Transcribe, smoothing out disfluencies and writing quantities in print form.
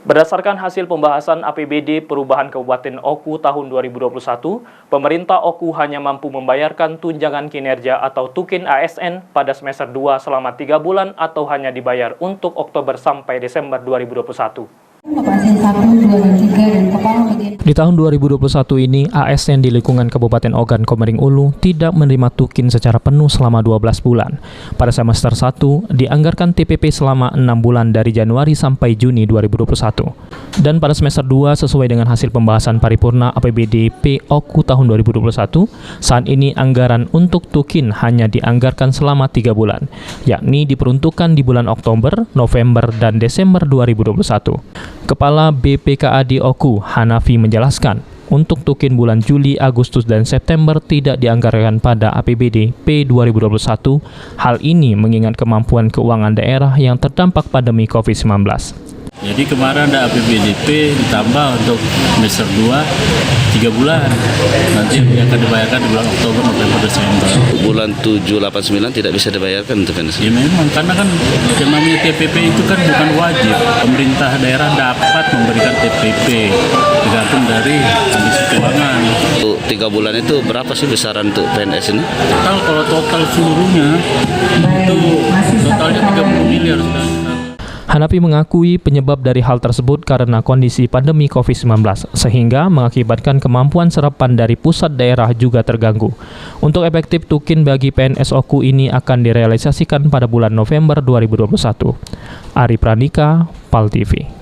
Berdasarkan hasil pembahasan APBD Perubahan Kabupaten Oku tahun 2021, pemerintah Oku hanya mampu membayarkan tunjangan kinerja atau tukin ASN pada semester 2 selama 3 bulan atau hanya dibayar untuk Oktober sampai Desember 2021. Di tahun 2021 ini, ASN di lingkungan Kabupaten Ogan Komering Ulu tidak menerima tukin secara penuh selama 12 bulan. Pada semester 1, dianggarkan TPP selama 6 bulan dari Januari sampai Juni 2021. Dan pada semester 2, sesuai dengan hasil pembahasan paripurna APBD Oku tahun 2021, saat ini anggaran untuk tukin hanya dianggarkan selama 3 bulan, yakni diperuntukkan di bulan Oktober, November, dan Desember 2021. Kepala BPKAD Oku, Hanafi, menjelaskan, untuk tukin bulan Juli, Agustus, dan September tidak dianggarkan pada APBD P 2021. Hal ini mengingat kemampuan keuangan daerah yang terdampak pandemi COVID-19. Jadi kemarin ada APBDP ditambah untuk semester 2 3 bulan. Nanti akan dibayarkan di bulan Oktober, November, Desember. Bulan 7, 8, 9 tidak bisa dibayarkan untuk PNS. Ya memang, karena kan yang namanya TPP itu kan bukan wajib. Pemerintah daerah dapat memberikan TPP tergantung dari kondisi keuangan. Untuk 3 bulan itu berapa sih besaran untuk PNS ini? Kalau total seluruhnya itu totalnya 30 miliar. Hanafi mengakui penyebab dari hal tersebut karena kondisi pandemi COVID-19, sehingga mengakibatkan kemampuan serapan dari pusat daerah juga terganggu. Untuk efektif tukin bagi PNS Oku ini akan direalisasikan pada bulan November 2021. Ari Pranika, PAL TV.